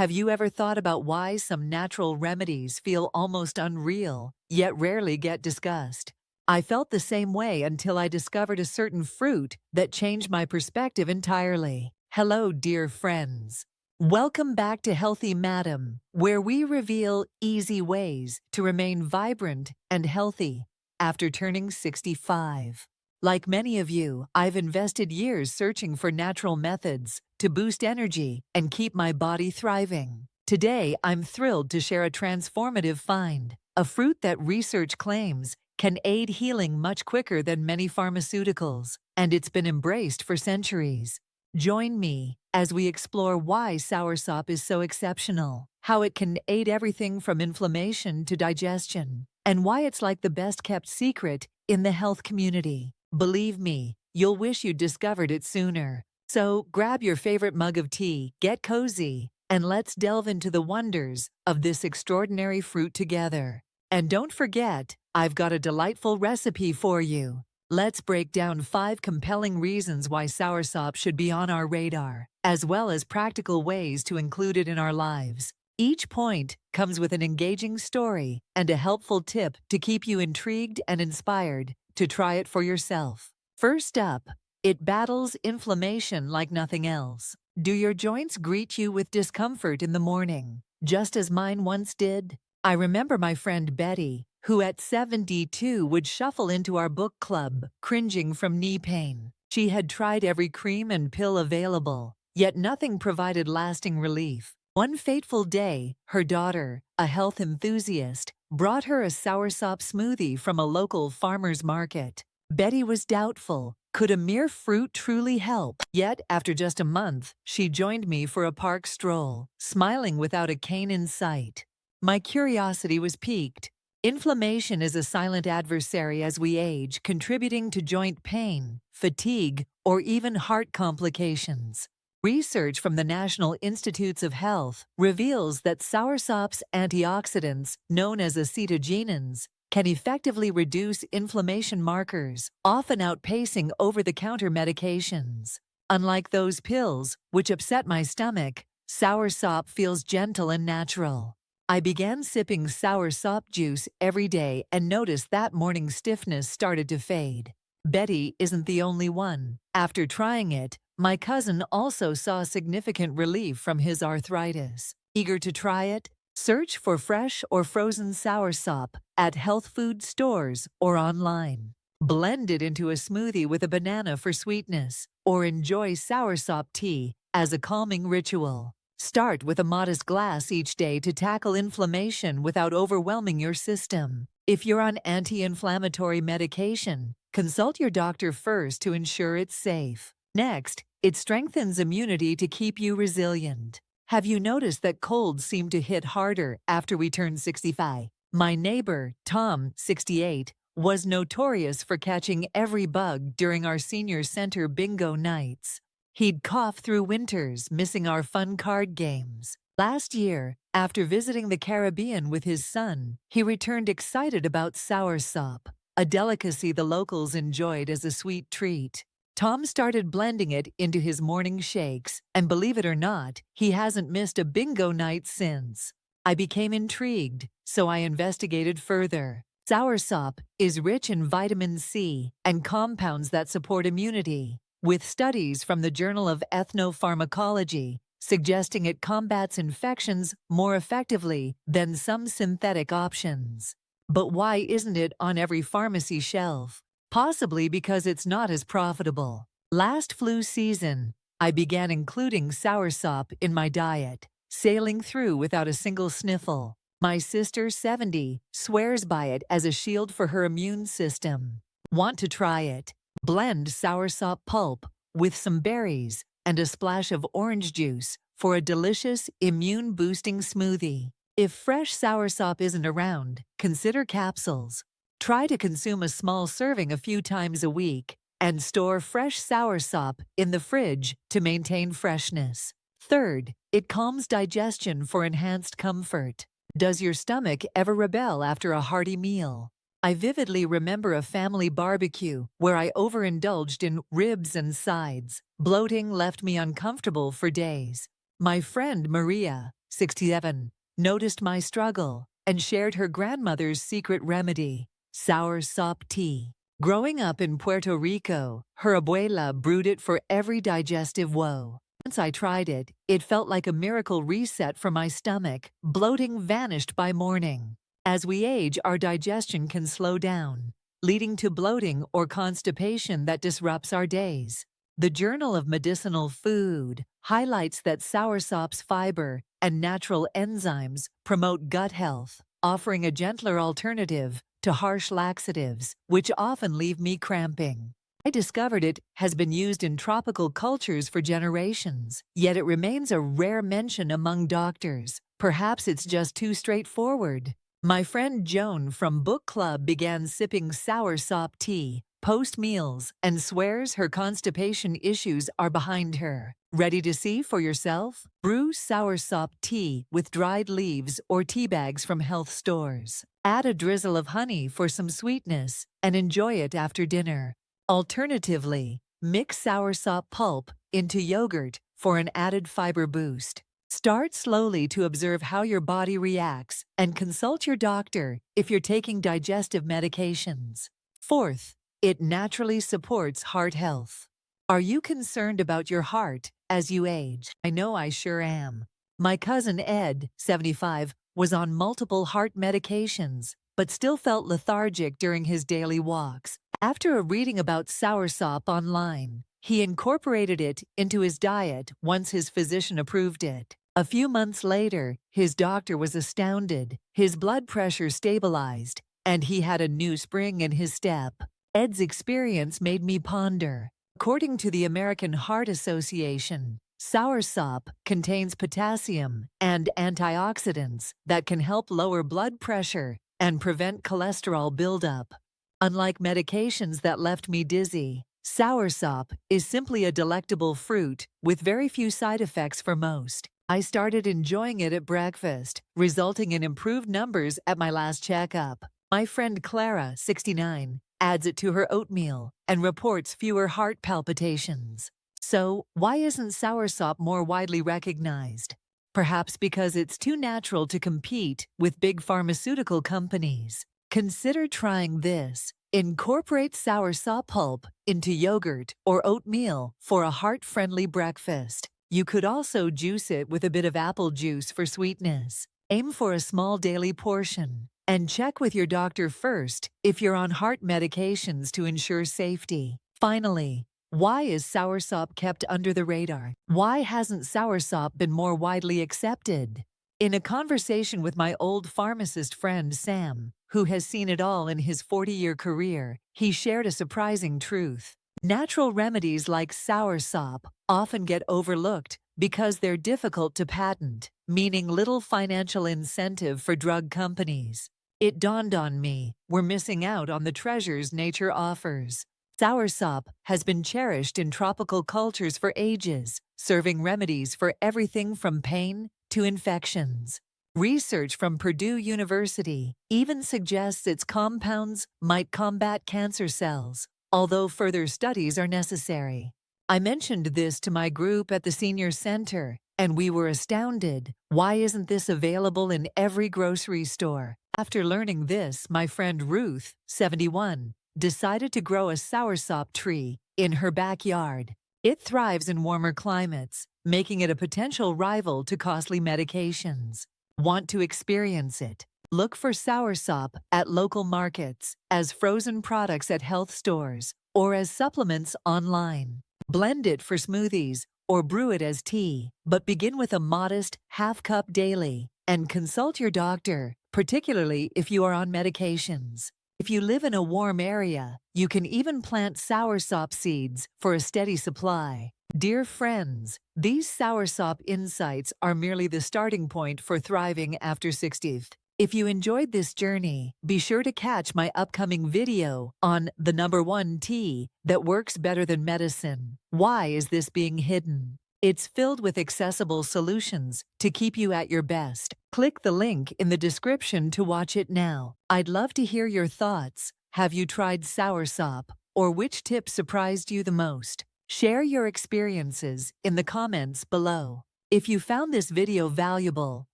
Have you ever thought about why some natural remedies feel almost unreal, yet rarely get discussed? I felt the same way until I discovered a certain fruit that changed my perspective entirely. Hello, dear friends. Welcome back to Healthy Madam, where we reveal easy ways to remain vibrant and healthy after turning 65. Like many of you, I've invested years searching for natural methods to boost energy and keep my body thriving. Today, I'm thrilled to share a transformative find, a fruit that research claims can aid healing much quicker than many pharmaceuticals, and it's been embraced for centuries. Join me as we explore why soursop is so exceptional, how it can aid everything from inflammation to digestion, and why it's like the best-kept secret in the health community. Believe me, you'll wish you'd discovered it sooner. So grab your favorite mug of tea, get cozy, and let's delve into the wonders of this extraordinary fruit together. And don't forget, I've got a delightful recipe for you. Let's break down 5 compelling reasons why soursop should be on our radar, as well as practical ways to include it in our lives. Each point comes with an engaging story and a helpful tip to keep you intrigued and inspired to try it for yourself. First up, it battles inflammation like nothing else. Do your joints greet you with discomfort in the morning, just as mine once did? I remember my friend Betty, who at 72 would shuffle into our book club, cringing from knee pain. She had tried every cream and pill available, yet nothing provided lasting relief. One fateful day, her daughter, a health enthusiast, brought her a soursop smoothie from a local farmer's market. Betty was doubtful. Could a mere fruit truly help? Yet, after just a month, she joined me for a park stroll, smiling without a cane in sight. My curiosity was piqued. Inflammation is a silent adversary as we age, contributing to joint pain, fatigue, or even heart complications. Research from the National Institutes of Health reveals that soursop's antioxidants, known as acetogenins, can effectively reduce inflammation markers, often outpacing over-the-counter medications. Unlike those pills, which upset my stomach, soursop feels gentle and natural. I began sipping soursop juice every day and noticed that morning stiffness started to fade. Betty isn't the only one. After trying it, my cousin also saw significant relief from his arthritis. Eager to try it? Search for fresh or frozen soursop at health food stores or online. Blend it into a smoothie with a banana for sweetness, or enjoy soursop tea as a calming ritual. Start with a modest glass each day to tackle inflammation without overwhelming your system. If you're on anti-inflammatory medication, consult your doctor first to ensure it's safe. Next, it strengthens immunity to keep you resilient. Have you noticed that colds seem to hit harder after we turn 65? My neighbor, Tom, 68, was notorious for catching every bug during our senior center bingo nights. He'd cough through winters, missing our fun card games. Last year, after visiting the Caribbean with his son, he returned excited about soursop, a delicacy the locals enjoyed as a sweet treat. Tom started blending it into his morning shakes, and believe it or not, he hasn't missed a bingo night since. I became intrigued, so I investigated further. Soursop is rich in vitamin C and compounds that support immunity, with studies from the Journal of Ethnopharmacology suggesting it combats infections more effectively than some synthetic options. But why isn't it on every pharmacy shelf? Possibly because it's not as profitable. Last flu season, I began including soursop in my diet, sailing through without a single sniffle. My sister, 70, swears by it as a shield for her immune system. Want to try it? Blend soursop pulp with some berries and a splash of orange juice for a delicious, immune-boosting smoothie. If fresh soursop isn't around, consider capsules. Try to consume a small serving a few times a week, and store fresh soursop in the fridge to maintain freshness. Third, it calms digestion for enhanced comfort. Does your stomach ever rebel after a hearty meal? I vividly remember a family barbecue where I overindulged in ribs and sides. Bloating left me uncomfortable for days. My friend Maria, 67, noticed my struggle and shared her grandmother's secret remedy, soursop tea. Growing up in Puerto Rico, her abuela brewed it for every digestive woe. Once I tried it, it felt like a miracle reset for my stomach. Bloating vanished by morning. As we age, our digestion can slow down, leading to bloating or constipation that disrupts our days. The Journal of Medicinal Food highlights that soursop's fiber and natural enzymes promote gut health, offering a gentler alternative to harsh laxatives, which often leave me cramping. I discovered it has been used in tropical cultures for generations, yet it remains a rare mention among doctors. Perhaps it's just too straightforward. My friend Joan from book club began sipping soursop tea post-meals and swears her constipation issues are behind her. Ready to see for yourself? Brew soursop tea with dried leaves or tea bags from health stores. Add a drizzle of honey for some sweetness and enjoy it after dinner. Alternatively, mix soursop pulp into yogurt for an added fiber boost. Start slowly to observe how your body reacts and consult your doctor if you're taking digestive medications. Fourth, it naturally supports heart health. Are you concerned about your heart as you age? I know I sure am. My cousin Ed, 75, was on multiple heart medications, but still felt lethargic during his daily walks. After a reading about soursop online, he incorporated it into his diet once his physician approved it. A few months later, his doctor was astounded. His blood pressure stabilized, and he had a new spring in his step. Ed's experience made me ponder. According to the American Heart Association, soursop contains potassium and antioxidants that can help lower blood pressure and prevent cholesterol buildup. Unlike medications that left me dizzy, soursop is simply a delectable fruit with very few side effects for most. I started enjoying it at breakfast, resulting in improved numbers at my last checkup. My friend Clara, 69, adds it to her oatmeal and reports fewer heart palpitations. So, why isn't soursop more widely recognized? Perhaps because it's too natural to compete with big pharmaceutical companies. Consider trying this. Incorporate soursop pulp into yogurt or oatmeal for a heart-friendly breakfast. You could also juice it with a bit of apple juice for sweetness. Aim for a small daily portion and check with your doctor first if you're on heart medications to ensure safety. Finally, why is soursop kept under the radar? Why hasn't soursop been more widely accepted? In a conversation with my old pharmacist friend Sam, who has seen it all in his 40-year career, he shared a surprising truth. Natural remedies like soursop often get overlooked because they're difficult to patent, meaning little financial incentive for drug companies. It dawned on me, we're missing out on the treasures nature offers. Soursop has been cherished in tropical cultures for ages, serving remedies for everything from pain to infections. Research from Purdue University even suggests its compounds might combat cancer cells, although further studies are necessary. I mentioned this to my group at the senior center, and we were astounded. Why isn't this available in every grocery store? After learning this, my friend Ruth, 71, decided to grow a soursop tree in her backyard. It thrives in warmer climates, making it a potential rival to costly medications. Want to experience it? Look for soursop at local markets, as frozen products at health stores, or as supplements online. Blend it for smoothies or brew it as tea, but begin with a modest half-cup daily and consult your doctor, particularly if you are on medications. If you live in a warm area, you can even plant soursop seeds for a steady supply. Dear friends, these soursop insights are merely the starting point for thriving after 60th. If you enjoyed this journey, be sure to catch my upcoming video on the #1 tea that works better than medicine. Why is this being hidden? It's filled with accessible solutions to keep you at your best. Click the link in the description to watch it now. I'd love to hear your thoughts. Have you tried soursop? Or which tip surprised you the most? Share your experiences in the comments below. If you found this video valuable,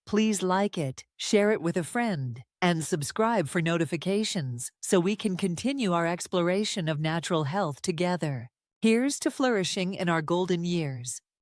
please like it, share it with a friend, and subscribe for notifications so we can continue our exploration of natural health together. Here's to flourishing in our golden years.